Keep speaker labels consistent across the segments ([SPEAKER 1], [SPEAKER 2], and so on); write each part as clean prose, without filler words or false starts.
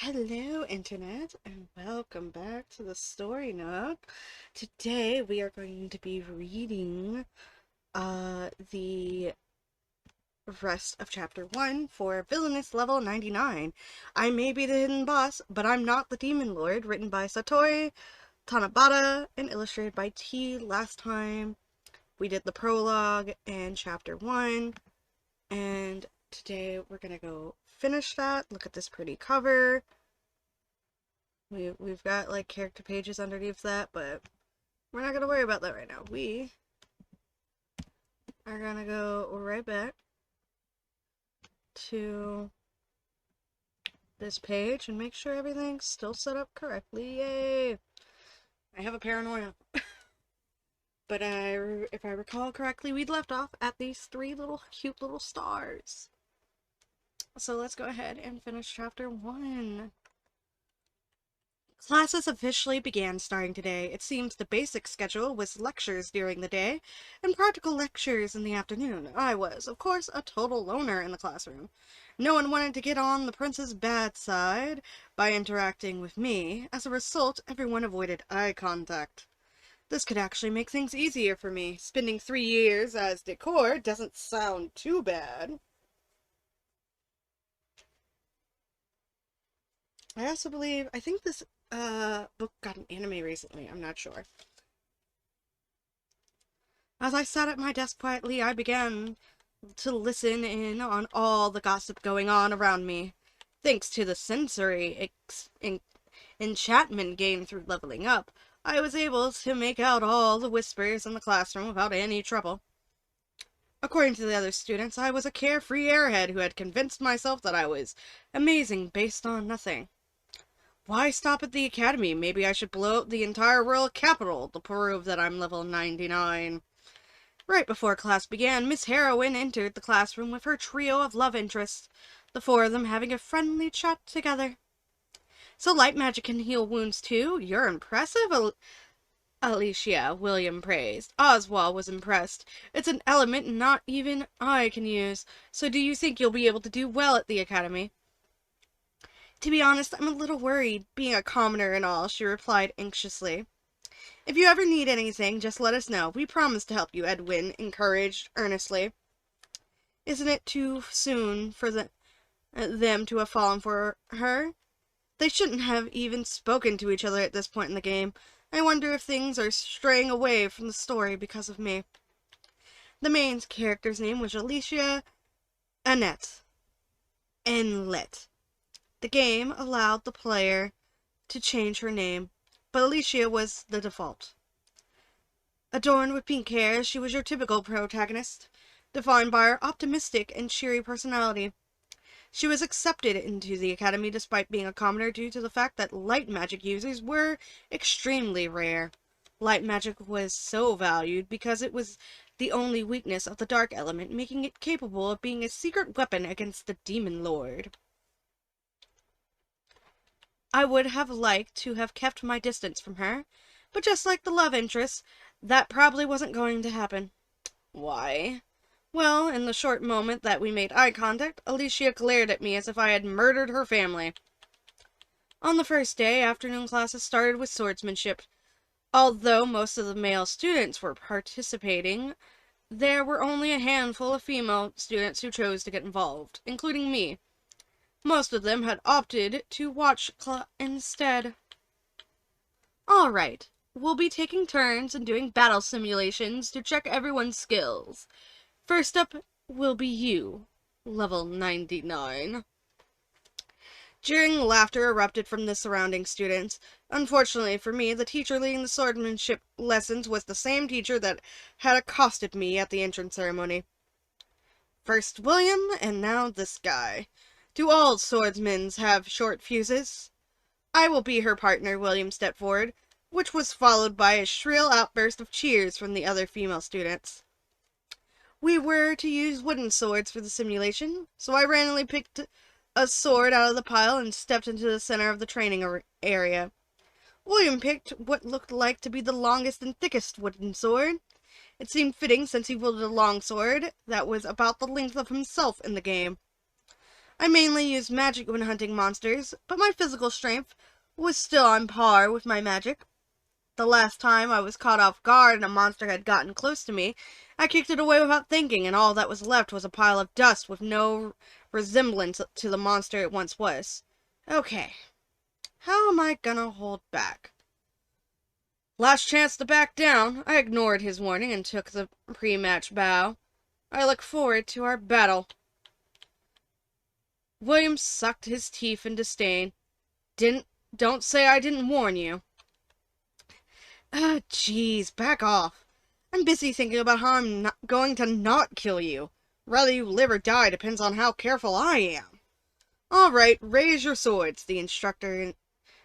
[SPEAKER 1] Hello, Internet, and welcome back to the Story Nook. Today we are going to be reading the rest of Chapter 1 for Villainess level 99. I may be the hidden boss, but I'm not the Demon Lord, written by Satoru Tanabata and illustrated by T. Last time we did the prologue and Chapter 1, and today we're gonna go finish that. Look at this pretty cover. We've got like character pages underneath that, but we're not gonna worry about that right now. We are gonna go right back to this page and make sure everything's still set up correctly. Yay! I have a paranoia. But if I recall correctly, we'd left off at these three cute little stars. So let's go ahead and finish chapter 1. Classes officially began starting today. It seems the basic schedule was lectures during the day and practical lectures in the afternoon. I was, of course, a total loner in the classroom. No one wanted to get on the prince's bad side by interacting with me. As a result, everyone avoided eye contact. This could actually make things easier for me. Spending 3 years as decor doesn't sound too bad. I also believe, I think this book got an anime recently. I'm not sure. As I sat at my desk quietly, I began to listen in on all the gossip going on around me. Thanks to the sensory enchantment gained through leveling up, I was able to make out all the whispers in the classroom without any trouble. According to the other students, I was a carefree airhead who had convinced myself that I was amazing based on nothing. Why stop at the academy? Maybe I should blow up the entire royal capital to prove that I'm level 99. Right before class began, Miss Heroine entered the classroom with her trio of love interests, the four of them having a friendly chat together. So light magic can heal wounds too? You're impressive, Alicia, William praised. Oswald was impressed. It's an element not even I can use. So do you think you'll be able to do well at the academy? To be honest, I'm a little worried, being a commoner and all, she replied anxiously. If you ever need anything, just let us know. We promise to help you, Edwin encouraged earnestly. Isn't it too soon for them to have fallen for her? They shouldn't have even spoken to each other at this point in the game. I wonder if things are straying away from the story because of me. The main character's name was Alicia Annette. Enlet. The game allowed the player to change her name, but Alicia was the default. Adorned with pink hair, she was your typical protagonist, defined by her optimistic and cheery personality. She was accepted into the academy despite being a commoner due to the fact that light magic users were extremely rare. Light magic was so valued because it was the only weakness of the dark element, making it capable of being a secret weapon against the Demon Lord. I would have liked to have kept my distance from her, but just like the love interest, that probably wasn't going to happen. Why? Well, in the short moment that we made eye contact, Alicia glared at me as if I had murdered her family. On the first day, afternoon classes started with swordsmanship. Although most of the male students were participating, there were only a handful of female students who chose to get involved, including me. Most of them had opted to watch instead. Alright, we'll be taking turns and doing battle simulations to check everyone's skills. First up will be you, level 99. Jeering laughter erupted from the surrounding students. Unfortunately for me, the teacher leading the swordsmanship lessons was the same teacher that had accosted me at the entrance ceremony. First William, and now this guy. Do all swordsmen have short fuses? I will be her partner, William stepped forward, which was followed by a shrill outburst of cheers from the other female students. We were to use wooden swords for the simulation, so I randomly picked a sword out of the pile and stepped into the center of the training area. William picked what looked like to be the longest and thickest wooden sword. It seemed fitting since he wielded a long sword that was about the length of himself in the game. I mainly used magic when hunting monsters, but my physical strength was still on par with my magic. The last time I was caught off guard and a monster had gotten close to me, I kicked it away without thinking, and all that was left was a pile of dust with no resemblance to the monster it once was. Okay, how am I gonna hold back? Last chance to back down. I ignored his warning and took the pre-match bow. I look forward to our battle. William sucked his teeth in disdain. Don't say I didn't warn you. Jeez, back off. I'm busy thinking about how I'm not going to not kill you. Whether you live or die depends on how careful I am. All right, raise your swords, the instructor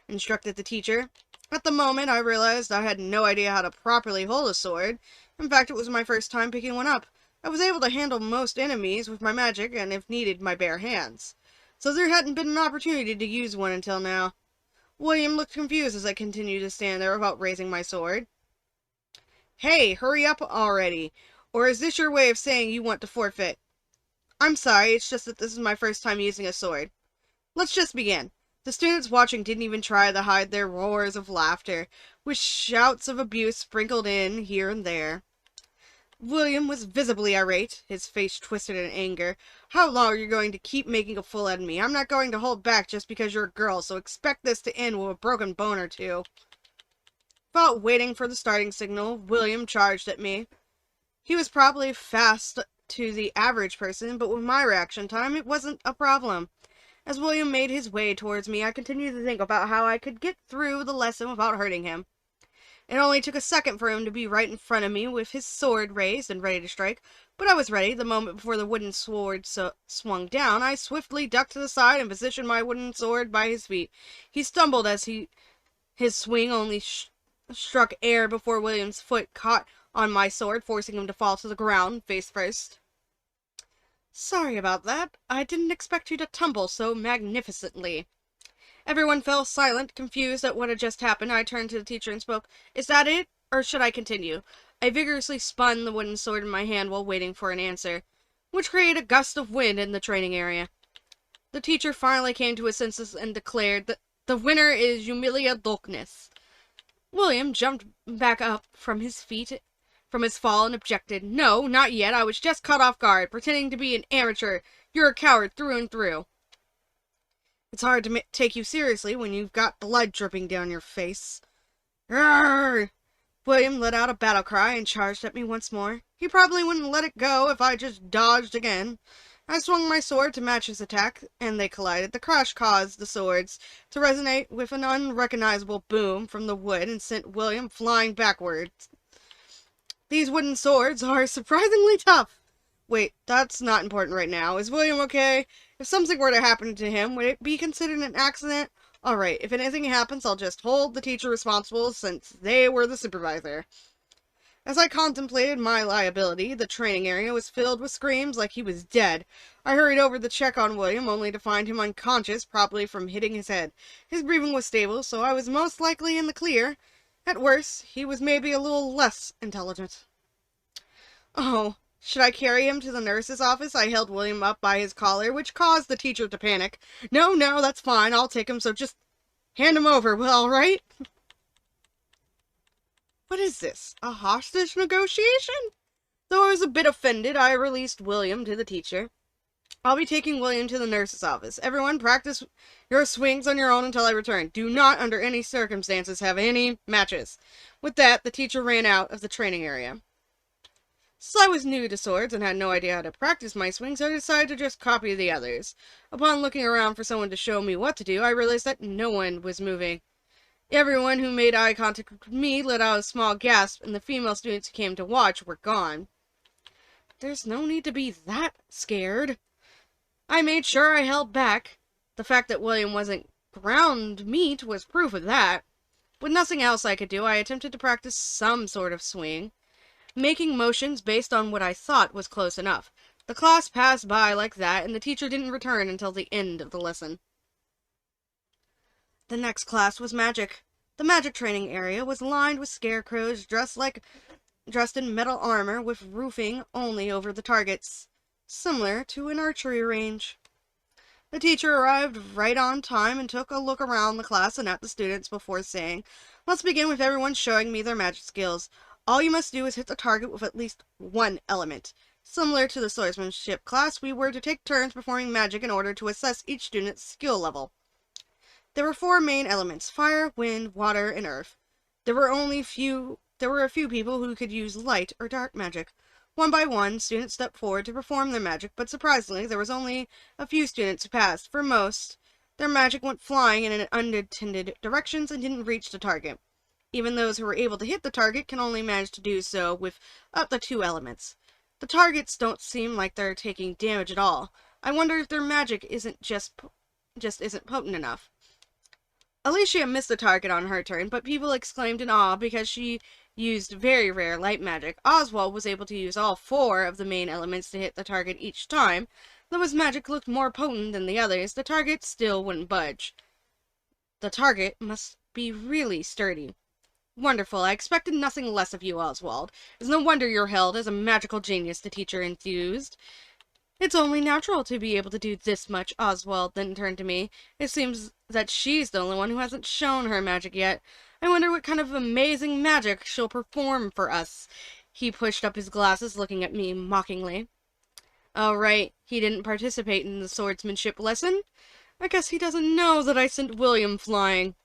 [SPEAKER 1] instructed the teacher. At the moment, I realized I had no idea how to properly hold a sword. In fact, it was my first time picking one up. I was able to handle most enemies with my magic and, if needed, my bare hands. So there hadn't been an opportunity to use one until now. William looked confused as I continued to stand there without raising my sword. Hey, hurry up already. Or is this your way of saying you want to forfeit? I'm sorry, it's just that this is my first time using a sword. Let's just begin. The students watching didn't even try to hide their roars of laughter, with shouts of abuse sprinkled in here and there. William was visibly irate, his face twisted in anger. How long are you going to keep making a fool out of me? I'm not going to hold back just because you're a girl, so expect this to end with a broken bone or two. Without waiting for the starting signal, William charged at me. He was probably fast to the average person, but with my reaction time, it wasn't a problem. As William made his way towards me, I continued to think about how I could get through the lesson without hurting him. It only took a second for him to be right in front of me with his sword raised and ready to strike, but I was ready. The moment before the wooden sword swung down, I swiftly ducked to the side and positioned my wooden sword by his feet. He stumbled as his swing only struck air before William's foot caught on my sword, forcing him to fall to the ground, face first. Sorry about that. I didn't expect you to tumble so magnificently. Everyone fell silent, confused at what had just happened. I turned to the teacher and spoke. Is that it, or should I continue? I vigorously spun the wooden sword in my hand while waiting for an answer, which created a gust of wind in the training area. The teacher finally came to his senses and declared that the winner is Yumilia Dolkness. William jumped back up from his fall and objected. No, not yet. I was just caught off guard, pretending to be an amateur. You're a coward through and through. It's hard to take you seriously when you've got blood dripping down your face. Arrgh! William let out a battle cry and charged at me once more. He probably wouldn't let it go if I just dodged again. I swung my sword to match his attack, and they collided. The crash caused the swords to resonate with an unrecognizable boom from the wood and sent William flying backwards. These wooden swords are surprisingly tough. Wait, that's not important right now. Is William okay? If something were to happen to him, would it be considered an accident? Alright, if anything happens, I'll just hold the teacher responsible since they were the supervisor. As I contemplated my liability, the training area was filled with screams like he was dead. I hurried over to check on William, only to find him unconscious, probably from hitting his head. His breathing was stable, so I was most likely in the clear. At worst, he was maybe a little less intelligent. Oh, should I carry him to the nurse's office? I held William up by his collar, which caused the teacher to panic. No, that's fine. I'll take him, so just hand him over, all right? What is this? A hostage negotiation? Though I was a bit offended, I released William to the teacher. I'll be taking William to the nurse's office. Everyone, practice your swings on your own until I return. Do not, under any circumstances, have any matches. With that, the teacher ran out of the training area. Since I was new to swords and had no idea how to practice my swings, I decided to just copy the others. Upon looking around for someone to show me what to do, I realized that no one was moving. Everyone who made eye contact with me let out a small gasp, and the female students who came to watch were gone. There's no need to be that scared. I made sure I held back. The fact that William wasn't ground meat was proof of that. With nothing else I could do, I attempted to practice some sort of swing, making motions based on what I thought was close enough. The class passed by like that, and the teacher didn't return until the end of the lesson. The next class was magic. The magic training area was lined with scarecrows dressed in metal armor with roofing only over the targets, similar to an archery range. The teacher arrived right on time and took a look around the class and at the students before saying, "Let's begin with everyone showing me their magic skills. All you must do is hit the target with at least one element." Similar to the swordsmanship class, we were to take turns performing magic in order to assess each student's skill level. There were 4 main elements: fire, wind, water, and earth. There were a few people who could use light or dark magic. One by one, students stepped forward to perform their magic, but surprisingly, there was only a few students who passed. For most, their magic went flying in unintended directions and didn't reach the target. Even those who were able to hit the target can only manage to do so with up to 2 elements. The targets don't seem like they're taking damage at all. I wonder if their magic just isn't potent enough. Alicia missed the target on her turn, but people exclaimed in awe because she used very rare light magic. Oswald was able to use all 4 of the main elements to hit the target each time. Though his magic looked more potent than the others, the target still wouldn't budge. The target must be really sturdy. Wonderful. I expected nothing less of you, Oswald. It's no wonder you're hailed as a magical genius, the teacher enthused. It's only natural to be able to do this much, Oswald then turned to me. It seems that she's the only one who hasn't shown her magic yet. I wonder what kind of amazing magic she'll perform for us. He pushed up his glasses, looking at me mockingly. Oh, right. He didn't participate in the swordsmanship lesson. I guess he doesn't know that I sent William flying.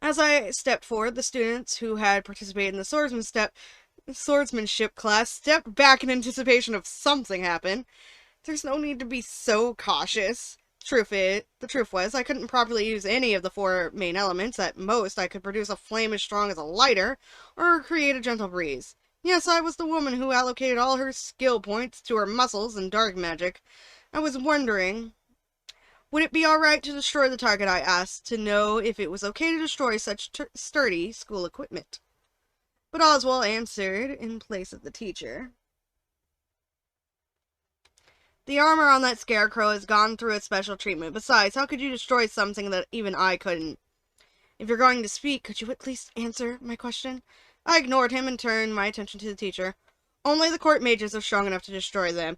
[SPEAKER 1] As I stepped forward, the students who had participated in the swordsmanship class stepped back in anticipation of something happening. There's no need to be so cautious. The truth was, I couldn't properly use any of the 4 main elements. At most, I could produce a flame as strong as a lighter, or create a gentle breeze. Yes, I was the woman who allocated all her skill points to her muscles and dark magic. I was wondering, would it be alright to destroy the target, I asked, to know if it was okay to destroy such sturdy school equipment. But Oswald answered in place of the teacher. The armor on that scarecrow has gone through a special treatment. Besides, how could you destroy something that even I couldn't? If you're going to speak, could you at least answer my question? I ignored him and turned my attention to the teacher. Only the court mages are strong enough to destroy them.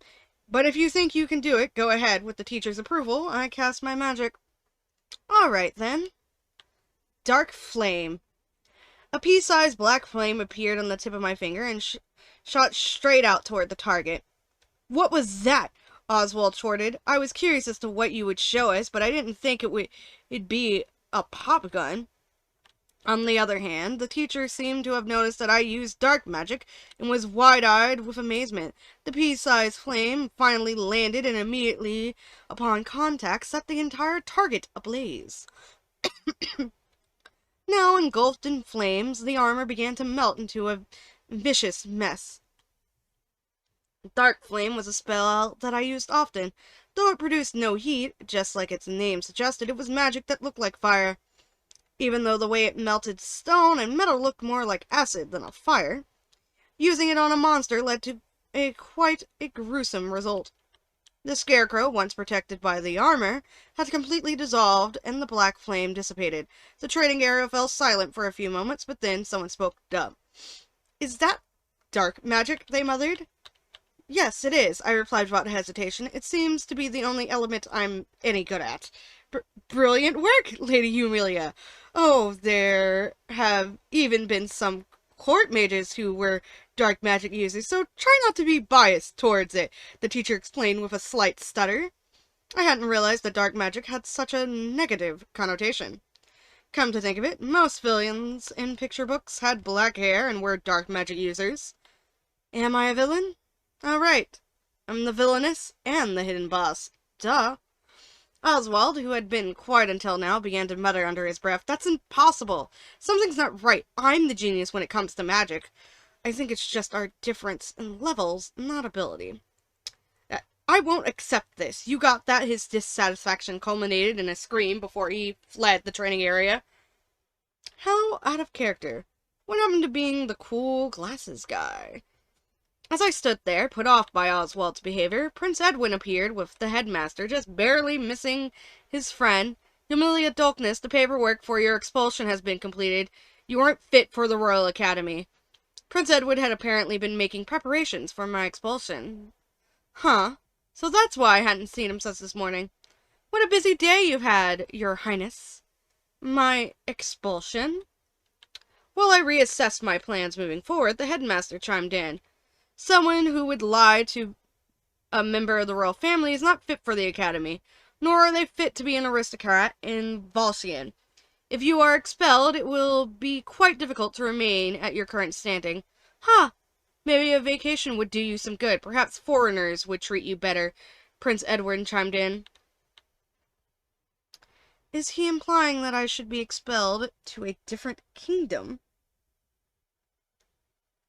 [SPEAKER 1] But if you think you can do it, go ahead. With the teacher's approval, I cast my magic. Alright then. Dark Flame. A pea-sized black flame appeared on the tip of my finger and shot straight out toward the target. What was that? Oswald chortled. I was curious as to what you would show us, but I didn't think it'd be a pop gun. On the other hand, the teacher seemed to have noticed that I used dark magic and was wide-eyed with amazement. The pea-sized flame finally landed and immediately upon contact set the entire target ablaze. Now engulfed in flames, the armor began to melt into a vicious mess. Dark Flame was a spell that I used often. Though it produced no heat, just like its name suggested, it was magic that looked like fire. Even though the way it melted stone and metal looked more like acid than a fire, using it on a monster led to quite a gruesome result. The scarecrow, once protected by the armor, had completely dissolved and the black flame dissipated. The trading area fell silent for a few moments, but then someone spoke up. Is that dark magic? They muttered. Yes, it is, I replied without hesitation. It seems to be the only element I'm any good at. Brilliant work, Lady Humilia. Oh, there have even been some court mages who were dark magic users, so try not to be biased towards it, the teacher explained with a slight stutter. I hadn't realized that dark magic had such a negative connotation. Come to think of it, most villains in picture books had black hair and were dark magic users. Am I a villain? All right. I'm the Villainess and the hidden boss. Duh. Oswald, who had been quiet until now, began to mutter under his breath. That's impossible. Something's not right. I'm the genius when it comes to magic. I think it's just our difference in levels, not ability. I won't accept this. You got that? His dissatisfaction culminated in a scream before he fled the training area. How out of character. What happened to being the cool glasses guy? As I stood there, put off by Oswald's behavior, Prince Edwin appeared with the headmaster, just barely missing his friend. Humilia Dulkness, the paperwork for your expulsion has been completed. You aren't fit for the Royal Academy. Prince Edward had apparently been making preparations for my expulsion. Huh. So that's why I hadn't seen him since this morning. What a busy day you've had, Your Highness. My expulsion? While I reassessed my plans moving forward, the headmaster chimed in. Someone who would lie to a member of the royal family is not fit for the academy, nor are they fit to be an aristocrat in Valsian. If you are expelled, it will be quite difficult to remain at your current standing. Huh. Maybe a vacation would do you some good. Perhaps foreigners would treat you better, Prince Edward chimed in. Is he implying that I should be expelled to a different kingdom?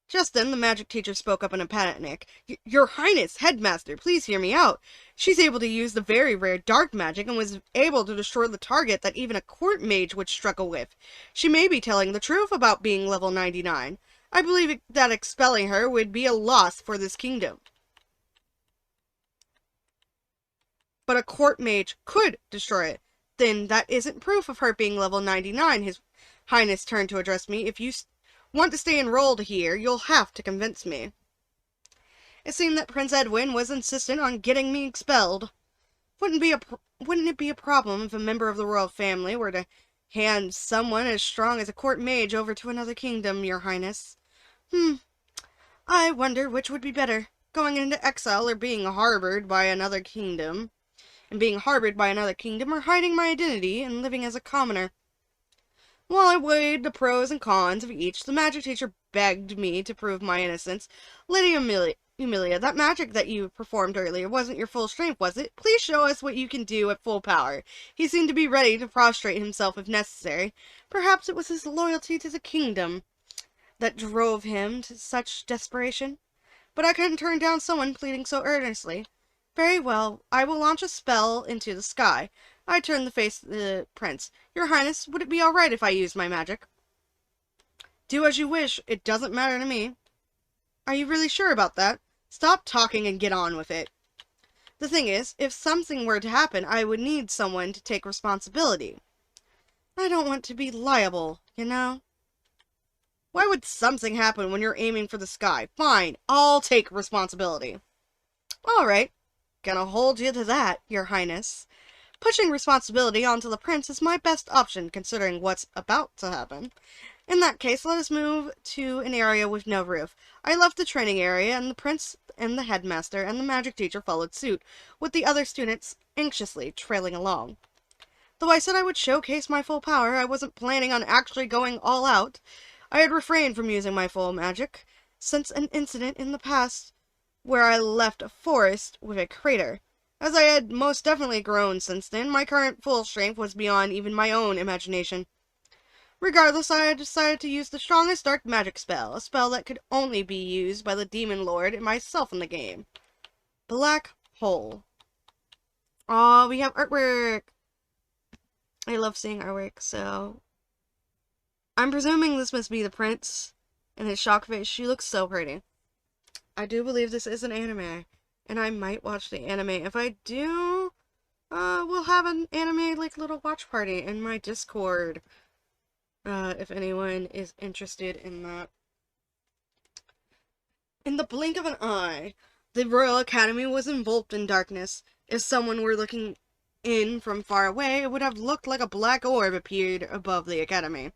[SPEAKER 1] Just then, the magic teacher spoke up in a panic. Your Highness, Headmaster, please hear me out. She's able to use the very rare dark magic and was able to destroy the target that even a court mage would struggle with. She may be telling the truth about being level 99. I believe that expelling her would be a loss for this kingdom. But a court mage could destroy it. Then that isn't proof of her being level 99, His Highness turned to address me. If you want to stay enrolled here, you'll have to convince me. It seemed that Prince Edwin was insistent on getting me expelled. Wouldn't it be a problem if a member of the royal family were to hand someone as strong as a court mage over to another kingdom, Your Highness? I wonder which would be better, going into exile or being harbored by another kingdom. Or hiding my identity and living as a commoner. While I weighed the pros and cons of each, the magic teacher begged me to prove my innocence. Lady Amelia, that magic that you performed earlier wasn't your full strength, was it? Please show us what you can do at full power. He seemed to be ready to prostrate himself if necessary. Perhaps it was his loyalty to the kingdom that drove him to such desperation. But I couldn't turn down someone pleading so earnestly. Very well, I will launch a spell into the sky. I turned to face the prince. Your Highness, would it be alright if I used my magic? Do as you wish. It doesn't matter to me. Are you really sure about that? Stop talking and get on with it. The thing is, if something were to happen, I would need someone to take responsibility. I don't want to be liable, you know? Why would something happen when you're aiming for the sky? Fine, I'll take responsibility. Alright. Gonna hold you to that, Your Highness. Pushing responsibility onto the prince is my best option, considering what's about to happen. In that case, let us move to an area with no roof. I left the training area, and the prince and the headmaster and the magic teacher followed suit, with the other students anxiously trailing along. Though I said I would showcase my full power, I wasn't planning on actually going all out. I had refrained from using my full magic, since an incident in the past where I left a forest with a crater. As I had most definitely grown since then, my current full strength was beyond even my own imagination. Regardless, I had decided to use the strongest dark magic spell, a spell that could only be used by the Demon Lord and myself in the game. Black Hole. Aw, we have artwork! I love seeing artwork, so... I'm presuming this must be the prince and his shock face. She looks so pretty. I do believe this is an anime, and I might watch the anime. If I do, we'll have an anime, like, little watch party in my Discord, if anyone is interested in that. In the blink of an eye, the Royal Academy was enveloped in darkness. If someone were looking in from far away, it would have looked like a black orb appeared above the Academy.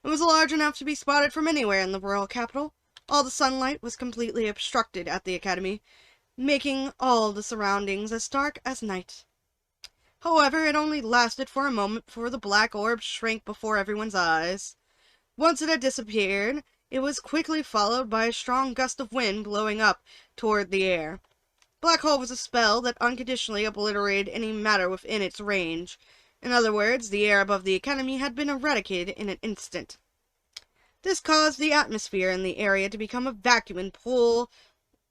[SPEAKER 1] It was large enough to be spotted from anywhere in the royal capital. All the sunlight was completely obstructed at the academy, making all the surroundings as dark as night. However, it only lasted for a moment before the black orb shrank before everyone's eyes. Once it had disappeared, it was quickly followed by a strong gust of wind blowing up toward the air. Black hole was a spell that unconditionally obliterated any matter within its range. In other words, the air above the academy had been eradicated in an instant. This caused the atmosphere in the area to become a vacuum and pull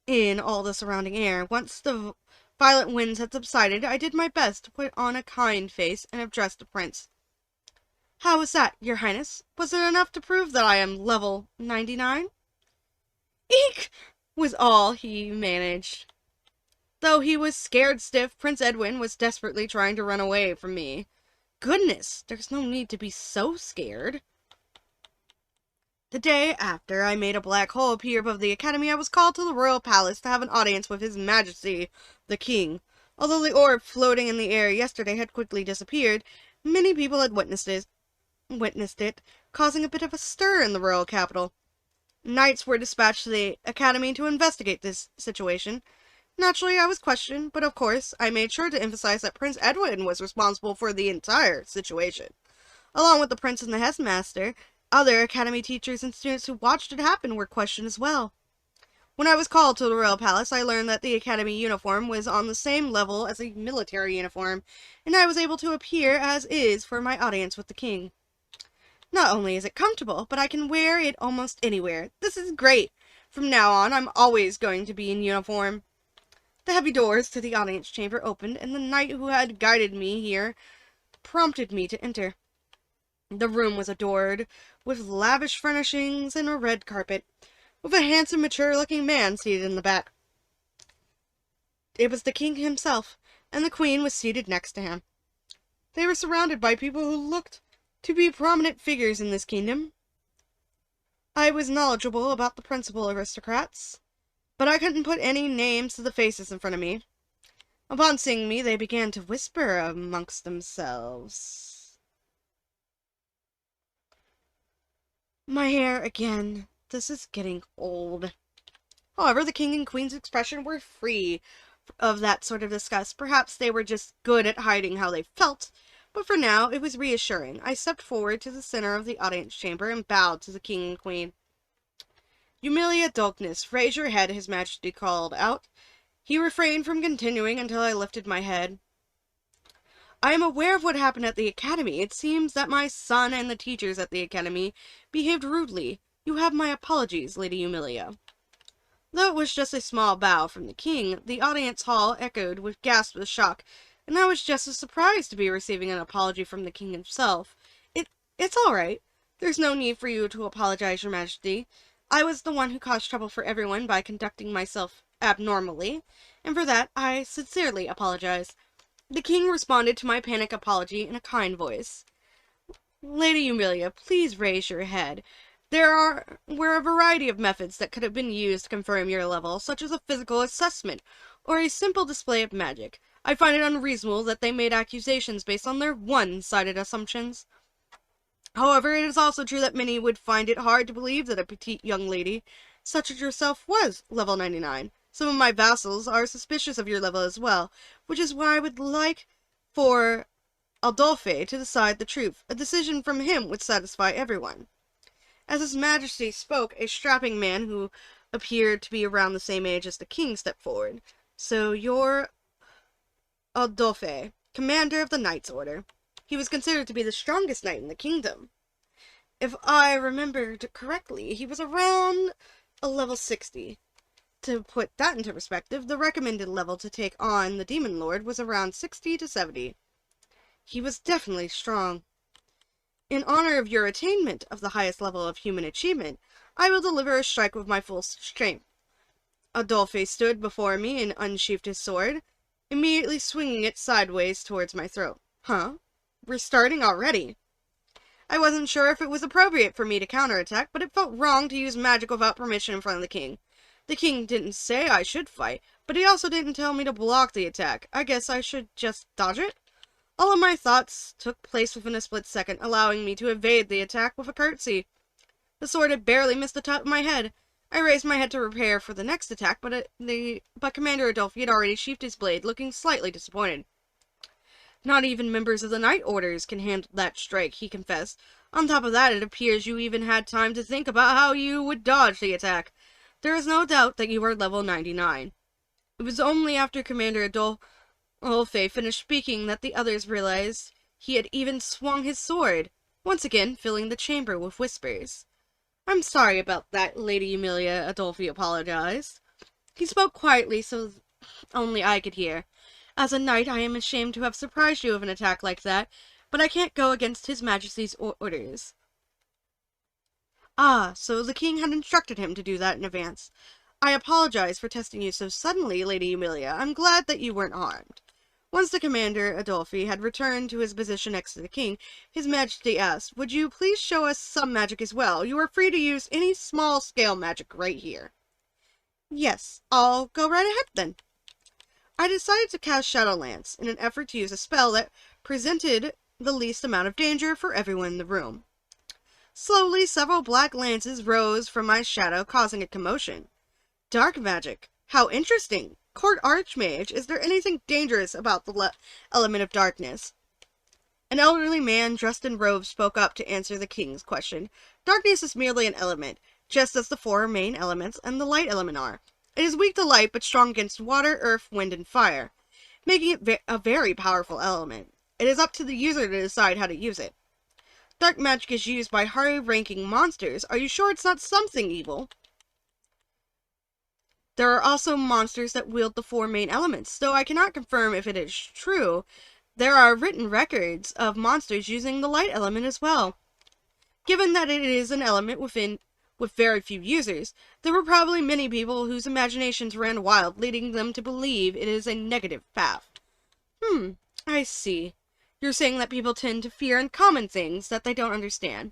[SPEAKER 1] in all the surrounding air. Once the violent winds had subsided, I did my best to put on a kind face and address the prince. How was that, Your Highness? Was it enough to prove that I am level 99? Eek! Was all he managed. Though he was scared stiff, Prince Edwin was desperately trying to run away from me. Goodness, there's no need to be so scared. The day after I made a black hole appear above the academy, I was called to the royal palace to have an audience with His Majesty, the King. Although the orb floating in the air yesterday had quickly disappeared, many people had witnessed it, causing a bit of a stir in the royal capital. Knights were dispatched to the academy to investigate this situation. Naturally, I was questioned, but of course, I made sure to emphasize that Prince Edwin was responsible for the entire situation. Along with the prince and the headmaster, other academy teachers and students who watched it happen were questioned as well. When I was called to the royal palace, I learned that the academy uniform was on the same level as a military uniform, and I was able to appear as is for my audience with the king. Not only is it comfortable, but I can wear it almost anywhere. This is great. From now on, I'm always going to be in uniform. The heavy doors to the audience chamber opened, and the knight who had guided me here prompted me to enter. The room was adored with lavish furnishings and a red carpet, with a handsome, mature-looking man seated in the back. It was the king himself, and the queen was seated next to him. They were surrounded by people who looked to be prominent figures in this kingdom. I was knowledgeable about the principal aristocrats, but I couldn't put any names to the faces in front of me. Upon seeing me, they began to whisper amongst themselves. My hair again. This is getting old. However, the king and queen's expression were free of that sort of disgust. Perhaps they were just good at hiding how they felt, but for now it was reassuring. I stepped forward to the center of the audience chamber and bowed to the king and queen. Yumilia Dulkness, raise your head, His Majesty called out. He refrained from continuing until I lifted my head. I am aware of what happened at the academy. It seems that my son and the teachers at the academy behaved rudely. You have my apologies, Lady Yumilia. Though it was just a small bow from the king, the audience hall echoed with gasps of shock, and I was just as surprised to be receiving an apology from the king himself. It's all right. There's no need for you to apologize, Your Majesty. I was the one who caused trouble for everyone by conducting myself abnormally, and for that I sincerely apologize. The king responded to my panic apology in a kind voice. Lady Yumilia, please raise your head. There were a variety of methods that could have been used to confirm your level, such as a physical assessment, or a simple display of magic. I find it unreasonable that they made accusations based on their one-sided assumptions. However, it is also true that many would find it hard to believe that a petite young lady, such as yourself, was level 99. Some of my vassals are suspicious of your level as well, which is why I would like for Adolphe to decide the truth. A decision from him would satisfy everyone. As His Majesty spoke, a strapping man who appeared to be around the same age as the king stepped forward. So you're Adolphe, commander of the Knight's Order. He was considered to be the strongest knight in the kingdom. If I remembered correctly, he was around a level 60. To put that into perspective, the recommended level to take on the Demon Lord was around 60 to 70. He was definitely strong. In honor of your attainment of the highest level of human achievement, I will deliver a strike with my full strength. Adolphe stood before me and unsheathed his sword, immediately swinging it sideways towards my throat. Huh? We're starting already. I wasn't sure if it was appropriate for me to counterattack, but it felt wrong to use magic without permission in front of the king. The king didn't say I should fight, but he also didn't tell me to block the attack. I guess I should just dodge it? All of my thoughts took place within a split second, allowing me to evade the attack with a curtsy. The sword had barely missed the top of my head. I raised my head to prepare for the next attack, but Commander Adolphe had already sheathed his blade, looking slightly disappointed. Not even members of the Night Orders can handle that strike, he confessed. On top of that, it appears you even had time to think about how you would dodge the attack. There is no doubt that you are level 99. It was only after Commander Adolphe finished speaking that the others realized he had even swung his sword, once again filling the chamber with whispers. I'm sorry about that, Lady Yumilia, Adolphe apologized. He spoke quietly so only I could hear. As a knight, I am ashamed to have surprised you with an attack like that, but I can't go against His Majesty's orders. Ah, so the king had instructed him to do that in advance. I apologize for testing you so suddenly, Lady Yumilia. I'm glad that you weren't harmed. Once the commander, Adolphi, had returned to his position next to the king, His Majesty asked, "Would you please show us some magic as well? You are free to use any small-scale magic right here." "Yes, I'll go right ahead then." I decided to cast Shadow Lance in an effort to use a spell that presented the least amount of danger for everyone in the room. Slowly, several black lances rose from my shadow, causing a commotion. Dark magic. How interesting. Court Archmage, is there anything dangerous about the element of darkness? An elderly man dressed in robes spoke up to answer the king's question. Darkness is merely an element, just as the four main elements and the light element are. It is weak to light, but strong against water, earth, wind, and fire, making it a very powerful element. It is up to the user to decide how to use it. Dark magic is used by high-ranking monsters. Are you sure it's not something evil? There are also monsters that wield the four main elements, though I cannot confirm if it is true. There are written records of monsters using the light element as well. Given that it is an element with very few users, there were probably many people whose imaginations ran wild, leading them to believe it is a negative path. I see. You're saying that people tend to fear uncommon things that they don't understand.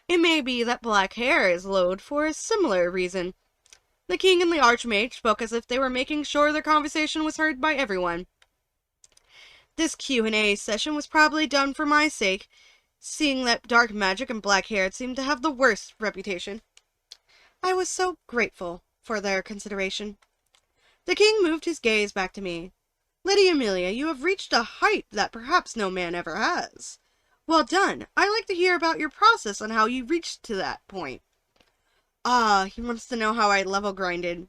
[SPEAKER 1] It may be that black hair is loathed for a similar reason. The king and the archmage spoke as if they were making sure their conversation was heard by everyone. This Q&A session was probably done for my sake, seeing that dark magic and black hair seemed to have the worst reputation. I was so grateful for their consideration. The king moved his gaze back to me. Lady Amelia, you have reached a height that perhaps no man ever has. Well done. I'd like to hear about your process and how you reached to that point. He wants to know how I level grinded.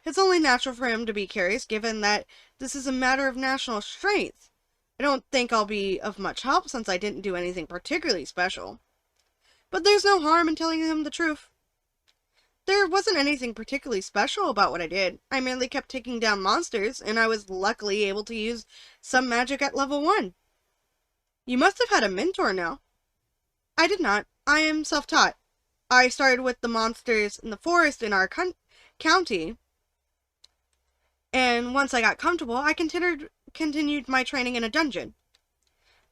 [SPEAKER 1] It's only natural for him to be curious, given that this is a matter of national strength. I don't think I'll be of much help since I didn't do anything particularly special. But there's no harm in telling him the truth. There wasn't anything particularly special about what I did. I merely kept taking down monsters, and I was luckily able to use some magic at level 1. You must have had a mentor now. I did not. I am self-taught. I started with the monsters in the forest in our county, and once I got comfortable, I continued my training in a dungeon.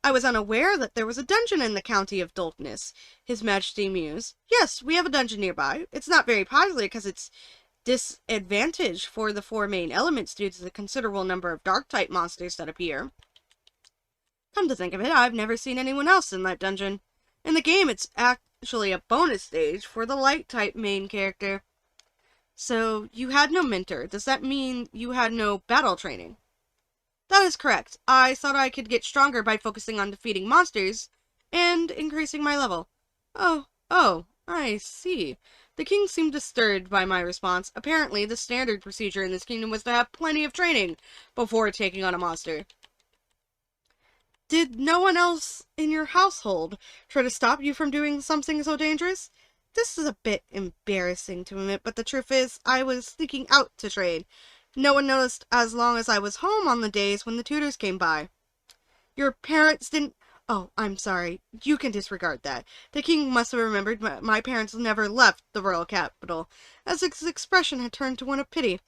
[SPEAKER 1] I was unaware that there was a dungeon in the county of Villainess, His Majesty mused. Yes, we have a dungeon nearby. It's not very popular because it's disadvantaged for the four main elements due to the considerable number of dark-type monsters that appear. Come to think of it, I've never seen anyone else in that dungeon. In the game, it's actually a bonus stage for the light-type main character. So, you had no mentor. Does that mean you had no battle training? That is correct. I thought I could get stronger by focusing on defeating monsters and increasing my level. Oh, I see. The king seemed disturbed by my response. Apparently, the standard procedure in this kingdom was to have plenty of training before taking on a monster. Did no one else in your household try to stop you from doing something so dangerous? This is a bit embarrassing to admit, but the truth is, I was sneaking out to trade. No one noticed as long as I was home on the days when the tutors came by. Your parents didn't... Oh, I'm sorry. You can disregard that. The king must have remembered my parents never left the royal capital, as his expression had turned to one of pity.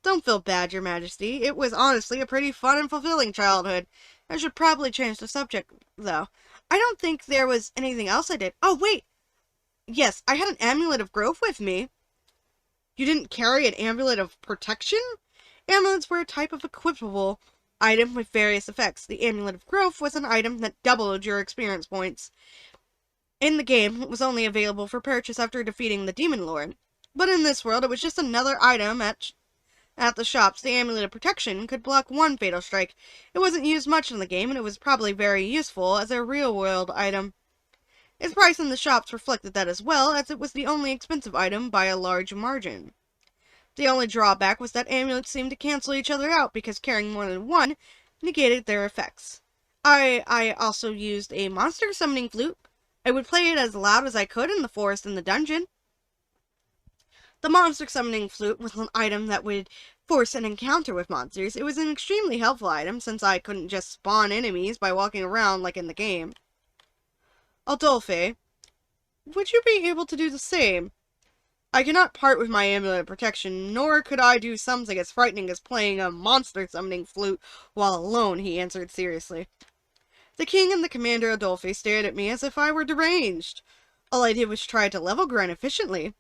[SPEAKER 1] Don't feel bad, Your Majesty. It was honestly a pretty fun and fulfilling childhood. I should probably change the subject, though. I don't think there was anything else I did. Oh, wait! Yes, I had an amulet of growth with me. You didn't carry an amulet of protection? Amulets were a type of equipable item with various effects. The amulet of growth was an item that doubled your experience points. In the game, it was only available for purchase after defeating the Demon Lord. But in this world, it was just another item at the shops. The amulet of protection could block one fatal strike. It wasn't used much in the game, and it was probably very useful as a real-world item. Its price in the shops reflected that as well, as it was the only expensive item by a large margin. The only drawback was that amulets seemed to cancel each other out because carrying more than one negated their effects. I also used a monster summoning flute. I would play it as loud as I could in the forest and the dungeon. The monster summoning flute was an item that would force an encounter with monsters. It was an extremely helpful item since I couldn't just spawn enemies by walking around like in the game. Adolphe, would you be able to do the same? I cannot part with my amulet of protection, nor could I do something as frightening as playing a monster-summoning flute while alone, he answered seriously. The king and the commander Adolphe stared at me as if I were deranged. All I did was try to level grind efficiently.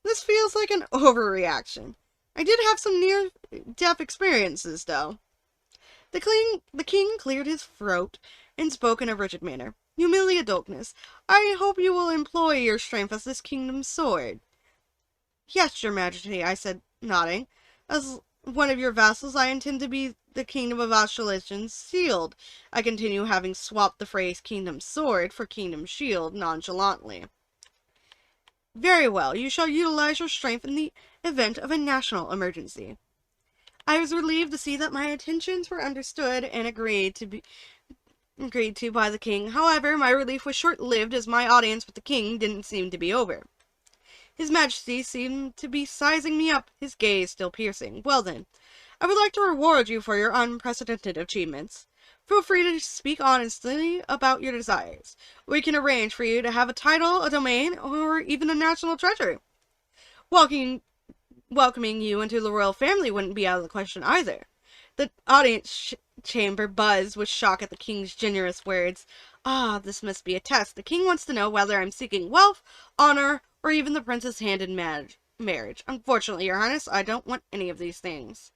[SPEAKER 1] This feels like an overreaction. I did have some near-death experiences, though. The king cleared his throat and spoke in a rigid manner. Humiliate Adultness, I hope you will employ your strength as this kingdom's sword. Yes, your majesty, I said, nodding. As one of your vassals, I intend to be the kingdom of Australian's shield. I continue, having swapped the phrase kingdom sword for kingdom shield nonchalantly. Very well, you shall utilize your strength in the event of a national emergency. I was relieved to see that my intentions were understood and agreed to by the king. However, my relief was short-lived as my audience with the king didn't seem to be over. His Majesty seemed to be sizing me up, his gaze still piercing. Well then, I would like to reward you for your unprecedented achievements. Feel free to speak honestly about your desires. We can arrange for you to have a title, a domain, or even a national treasure. Welcoming you into the royal family wouldn't be out of the question either. The audience chamber buzzed with shock at the king's generous words. Ah, this must be a test. The king wants to know whether I'm seeking wealth, honor, or even the prince's hand in marriage. Unfortunately, your highness, I don't want any of these things.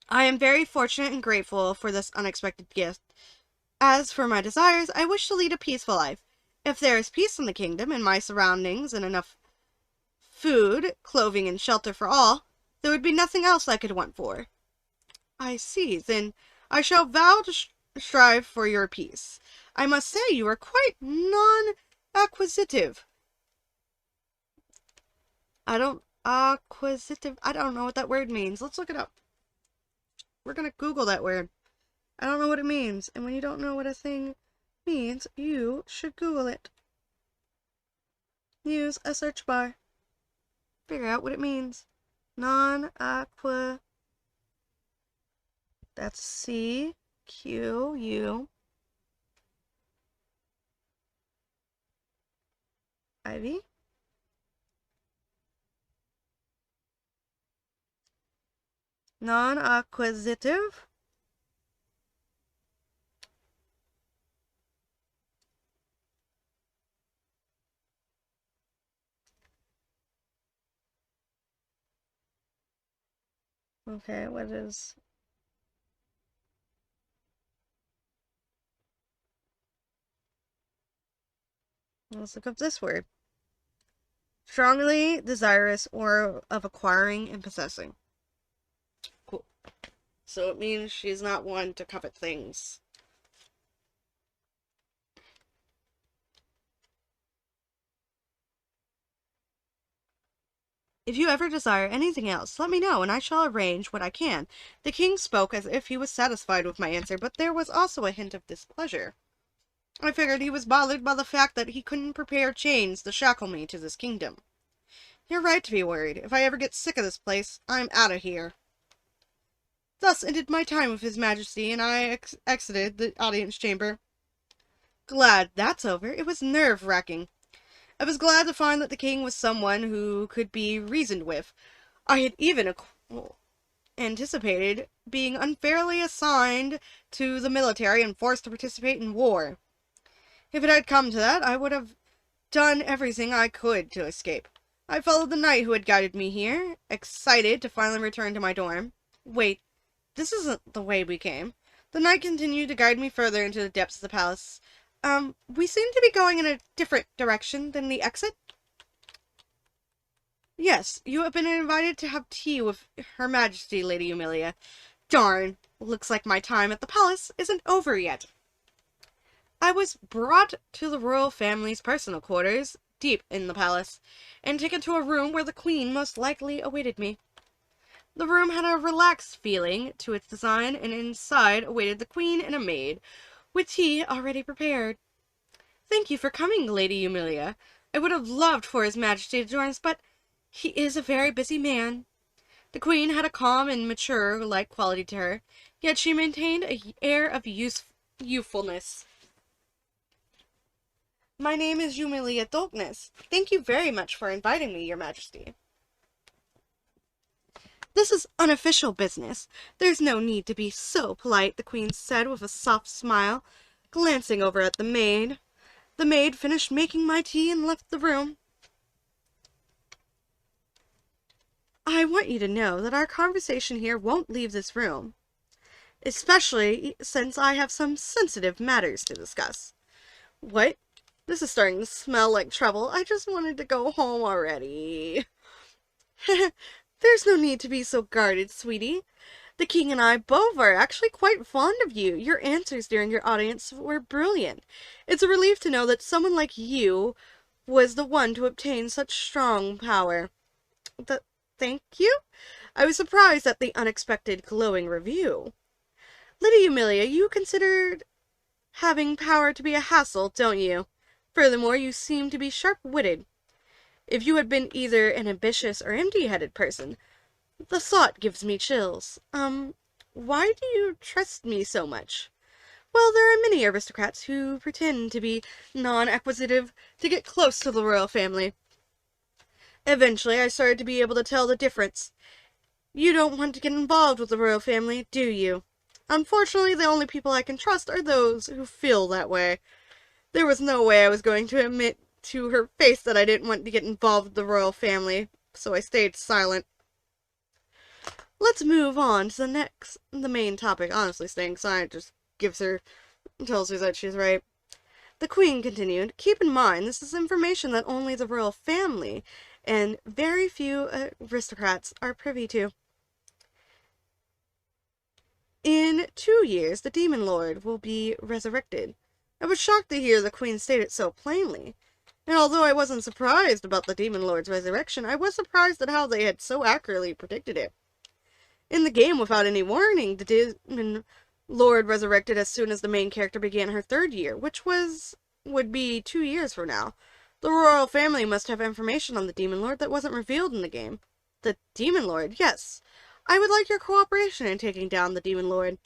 [SPEAKER 1] I am very fortunate and grateful for this unexpected gift. As for my desires, I wish to lead a peaceful life. If there is peace in the kingdom, and my surroundings, and enough food, clothing, and shelter for all, there would be nothing else I could want for. I see. Then I shall vow to strive for your peace. I must say you are quite non-acquisitive. I don't know what that word means. Let's look it up. We're gonna Google that word. I don't know what it means. And when you don't know what a thing means, you should Google it. Use a search bar. Figure out what it means. Non-aqua. That's C-Q-U. Ivy. Non-acquisitive. Okay, what is... Let's look up this word. Strongly desirous or of acquiring and possessing. Cool. So it means she's not one to covet things. If you ever desire anything else, let me know, and I shall arrange what I can. The king spoke as if he was satisfied with my answer, but there was also a hint of displeasure. I figured he was bothered by the fact that he couldn't prepare chains to shackle me to this kingdom. You're right to be worried. If I ever get sick of this place, I'm out of here. Thus ended my time with His Majesty, and I exited the audience chamber. Glad that's over. It was nerve-wracking. I was glad to find that the king was someone who could be reasoned with. I had even anticipated being unfairly assigned to the military and forced to participate in war. If it had come to that, I would have done everything I could to escape. I followed the knight who had guided me here, excited to finally return to my dorm. Wait, this isn't the way we came. The knight continued to guide me further into the depths of the palace. We seem to be going in a different direction than the exit. Yes, you have been invited to have tea with Her Majesty, Lady Amelia. Darn, looks like my time at the palace isn't over yet. I was brought to the royal family's personal quarters, deep in the palace, and taken to a room where the queen most likely awaited me. The room had a relaxed feeling to its design, and inside awaited the queen and a maid, with tea already prepared. Thank you for coming, Lady Amelia. I would have loved for His Majesty to join us, but he is a very busy man. The queen had a calm and mature-like quality to her, yet she maintained an air of youthfulness. My name is Yumilia Dolkness. Thank you very much for inviting me, Your Majesty. This is unofficial business. There's no need to be so polite, the Queen said with a soft smile, glancing over at the maid. The maid finished making my tea and left the room. I want you to know that our conversation here won't leave this room, especially since I have some sensitive matters to discuss. What? This is starting to smell like trouble. I just wanted to go home already. There's no need to be so guarded, sweetie. The king and I both are actually quite fond of you. Your answers during your audience were brilliant. It's a relief to know that someone like you was the one to obtain such strong power. Thank you? I was surprised at the unexpected glowing review. Lady Emilia, you considered having power to be a hassle, don't you? Furthermore, you seem to be sharp-witted. If you had been either an ambitious or empty-headed person, the thought gives me chills. Why do you trust me so much? Well, there are many aristocrats who pretend to be non-acquisitive to get close to the royal family. Eventually, I started to be able to tell the difference. You don't want to get involved with the royal family, do you? Unfortunately, the only people I can trust are those who feel that way. There was no way I was going to admit to her face that I didn't want to get involved with the royal family, so I stayed silent. Let's move on to the main topic. Honestly, staying silent just tells her that she's right. The Queen continued, keep in mind, this is information that only the royal family and very few aristocrats are privy to. In 2 years, the Demon Lord will be resurrected. I was shocked to hear the Queen state it so plainly. And although I wasn't surprised about the Demon Lord's resurrection, I was surprised at how they had so accurately predicted it. In the game, without any warning, the Demon Lord resurrected as soon as the main character began her 3rd year, which would be 2 years from now. The royal family must have information on the Demon Lord that wasn't revealed in the game. The Demon Lord, yes. I would like your cooperation in taking down the Demon Lord.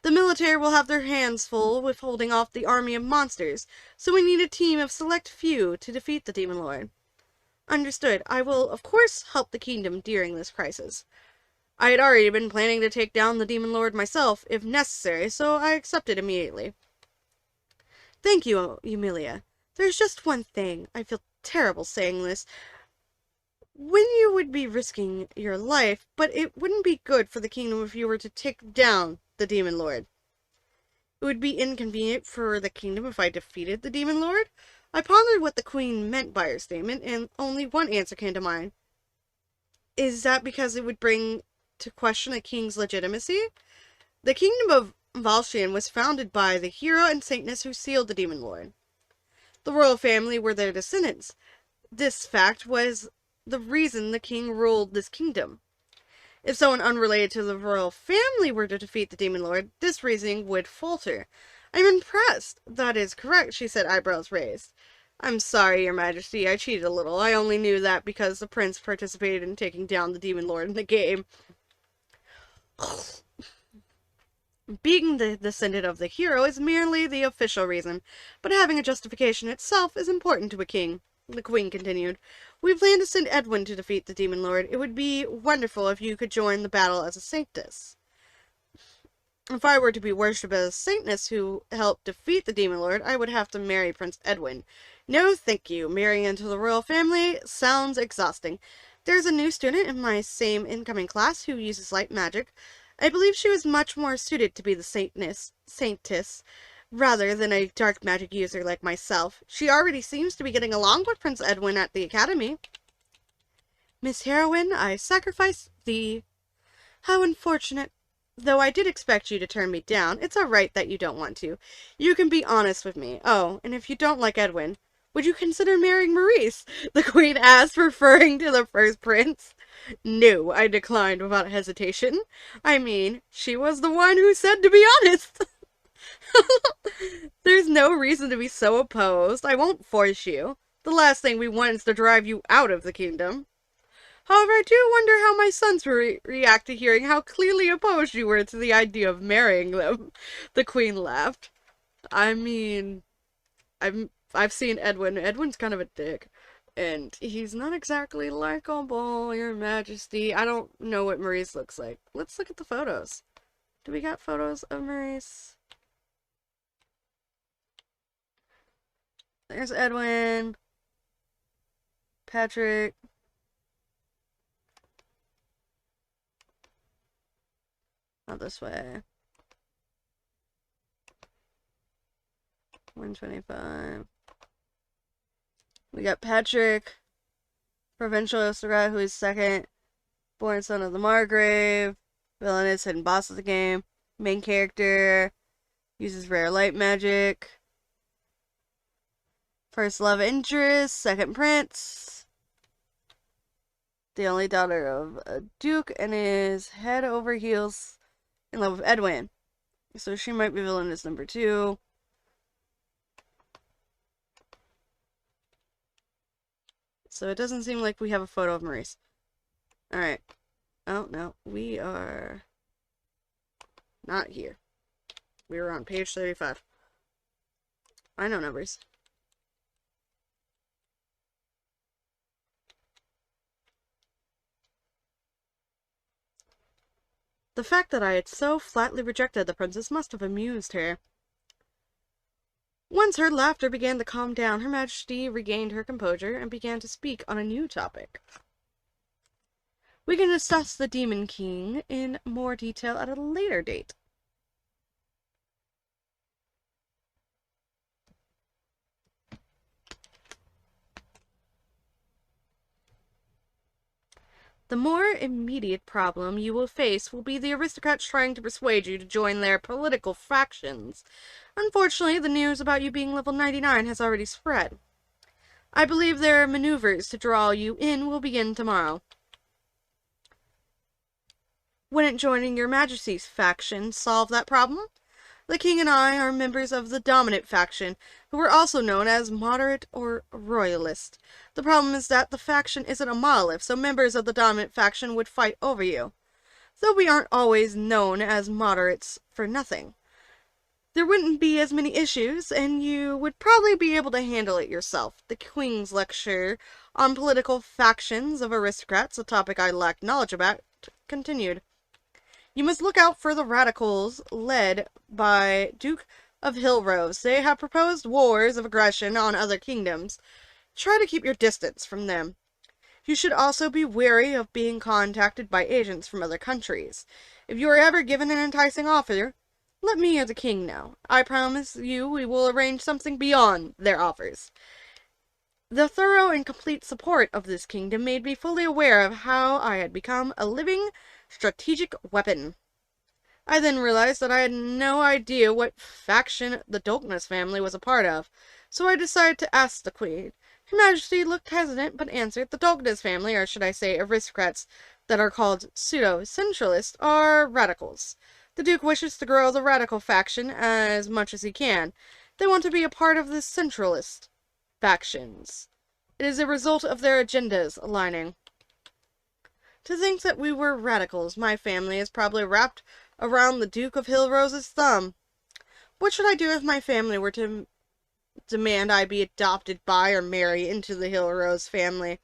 [SPEAKER 1] The military will have their hands full with holding off the army of monsters, so we need a team of select few to defeat the Demon Lord. Understood. I will, of course, help the kingdom during this crisis. I had already been planning to take down the Demon Lord myself, if necessary, so I accepted immediately. Thank you, Emilia. There's just one thing. I feel terrible saying this. When you would be risking your life, but it wouldn't be good for the kingdom if you were to take down the Demon Lord. It would be inconvenient for the kingdom if I defeated the Demon Lord. I pondered what the Queen meant by her statement, and only one answer came to mind. Is that because it would bring to question a king's legitimacy? The kingdom of Valshian was founded by the hero and saintess who sealed the Demon Lord. The royal family were their descendants. This fact was the reason the king ruled this kingdom. If someone unrelated to the royal family were to defeat the Demon Lord, this reasoning would falter. I'm impressed. That is correct, she said, eyebrows raised. I'm sorry, Your Majesty, I cheated a little. I only knew that because the prince participated in taking down the Demon Lord in the game. Being the descendant of the hero is merely the official reason, but having a justification itself is important to a king. The Queen continued. We plan to send Edwin to defeat the Demon Lord. It would be wonderful if you could join the battle as a saintess. If I were to be worshipped as a saintess who helped defeat the Demon Lord, I would have to marry Prince Edwin. No, thank you. Marrying into the royal family sounds exhausting. There's a new student in my same incoming class who uses light magic. I believe she was much more suited to be the saintess, rather than a dark magic user like myself. She already seems to be getting along with Prince Edwin at the academy. Miss Heroine, I sacrifice thee. How unfortunate. Though I did expect you to turn me down, it's alright that you don't want to. You can be honest with me. Oh, and if you don't like Edwin, would you consider marrying Maurice? The Queen asked, referring to the first prince. No, I declined without hesitation. I mean, she was the one who said to be honest. There's no reason to be so opposed. I won't force you. The last thing we want is to drive you out of the kingdom. However, I do wonder how my sons will react to hearing how clearly opposed you were to the idea of marrying them. The Queen laughed. I mean, I'm I've seen Edwin. Edwin's kind of a dick. And he's not exactly likable, Your Majesty. I don't know what Maurice looks like. Let's look at the photos. Do we got photos of Maurice? There's Edwin. Patrick. Not this way. 125. We got Patrick, provincial aristocrat who is second, born son of the Margrave, Villainess, hidden boss of the game, main character, uses rare light magic, first love interest, second prince, the only daughter of a duke, and is head over heels in love with Edwin. So she might be Villainess number 2. So it doesn't seem like we have a photo of Maurice. Alright. Oh, no. We are not here. We were on page 35. I know numbers. The fact that I had so flatly rejected the princess must have amused her. Once her laughter began to calm down, Her Majesty regained her composure and began to speak on a new topic. We can discuss the Demon King in more detail at a later date. The more immediate problem you will face will be the aristocrats trying to persuade you to join their political factions. Unfortunately, the news about you being level 99 has already spread. I believe their maneuvers to draw you in will begin tomorrow. Wouldn't joining Your Majesty's faction solve that problem? The king and I are members of the dominant faction, who are also known as moderate or royalist. The problem is that the faction isn't a monolith, so members of the dominant faction would fight over you. Though we aren't always known as moderates for nothing. There wouldn't be as many issues, and you would probably be able to handle it yourself. The Queen's lecture on political factions of aristocrats, a topic I lacked knowledge about, continued. You must look out for the radicals led by Duke of Hillrose. They have proposed wars of aggression on other kingdoms. Try to keep your distance from them. You should also be wary of being contacted by agents from other countries. If you are ever given an enticing offer, let me or the king know. I promise you we will arrange something beyond their offers. The thorough and complete support of this kingdom made me fully aware of how I had become a living strategic weapon. I then realized that I had no idea what faction the Dymond family was a part of, so I decided to ask the Queen. Her Majesty looked hesitant, but answered, the Dymond family, or should I say aristocrats that are called pseudo-centralists, are radicals. The Duke wishes to grow the radical faction as much as he can. They want to be a part of the centralist factions. It is a result of their agendas aligning. To think that we were radicals, my family is probably wrapped around the Duke of Hillrose's thumb. What should I do if my family were to demand I be adopted by or marry into the Hillrose family?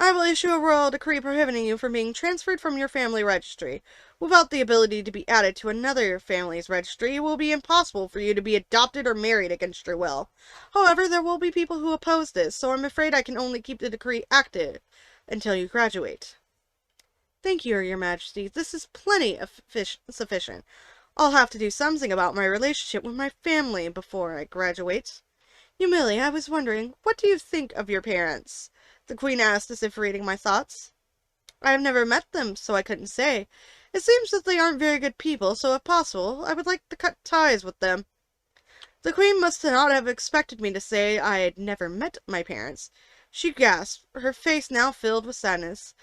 [SPEAKER 1] I will issue a royal decree prohibiting you from being transferred from your family registry. Without the ability to be added to another family's registry, it will be impossible for you to be adopted or married against your will. However, there will be people who oppose this, so I'm afraid I can only keep the decree active until you graduate. Thank you, Your Majesty. This is plenty of sufficient. I'll have to do something about my relationship with my family before I graduate. Yumili, I was wondering, what do you think of your parents? The Queen asked as if reading my thoughts. I have never met them, so I couldn't say. It seems that they aren't very good people, so if possible, I would like to cut ties with them. The Queen must not have expected me to say I had never met my parents. She gasped, her face now filled with sadness.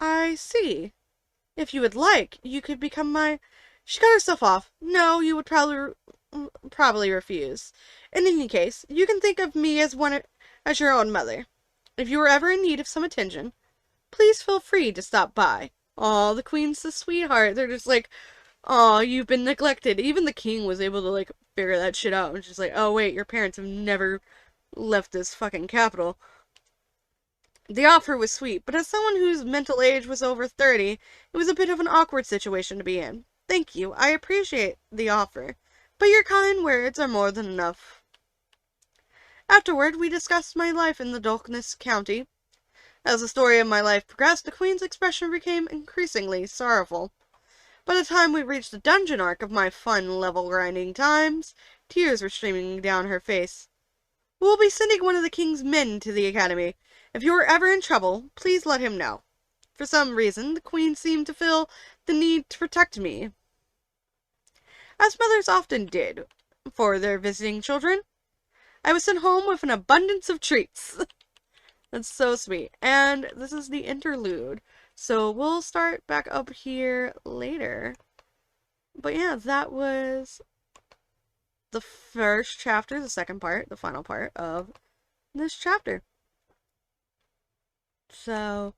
[SPEAKER 1] I see. If you would like, you could become my... She cut herself off. No, you would probably refuse. In any case, you can think of me as your own mother. If you are ever in need of some attention, please feel free to stop by. Aw, the Queen's a sweetheart. They're just like, aw, you've been neglected. Even the king was able to, like, figure that shit out. And just like, oh, wait, your parents have never left this fucking capital. The offer was sweet, but as someone whose mental age was over 30, it was a bit of an awkward situation to be in. Thank you, I appreciate the offer, but your kind words are more than enough. Afterward, we discussed my life in the Dulkness County. As the story of my life progressed, the Queen's expression became increasingly sorrowful. By the time we reached the dungeon arc of my fun level grinding times, tears were streaming down her face. We'll be sending one of the king's men to the academy. If you are ever in trouble, please let him know. For some reason, the Queen seemed to feel the need to protect me, as mothers often did for their visiting children. I was sent home with an abundance of treats. That's so sweet. And this is the interlude. So we'll start back up here later. But yeah, that was the first chapter, the second part, the final part of this chapter. So,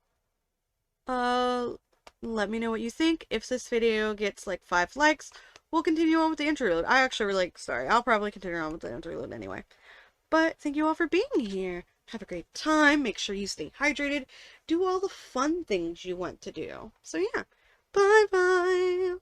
[SPEAKER 1] let me know what you think. If this video gets like 5 likes, we'll continue on with the interlude. I actually I'll probably continue on with the interlude anyway. But thank you all for being here. Have a great time. Make sure you stay hydrated. Do all the fun things you want to do. So yeah, bye-bye.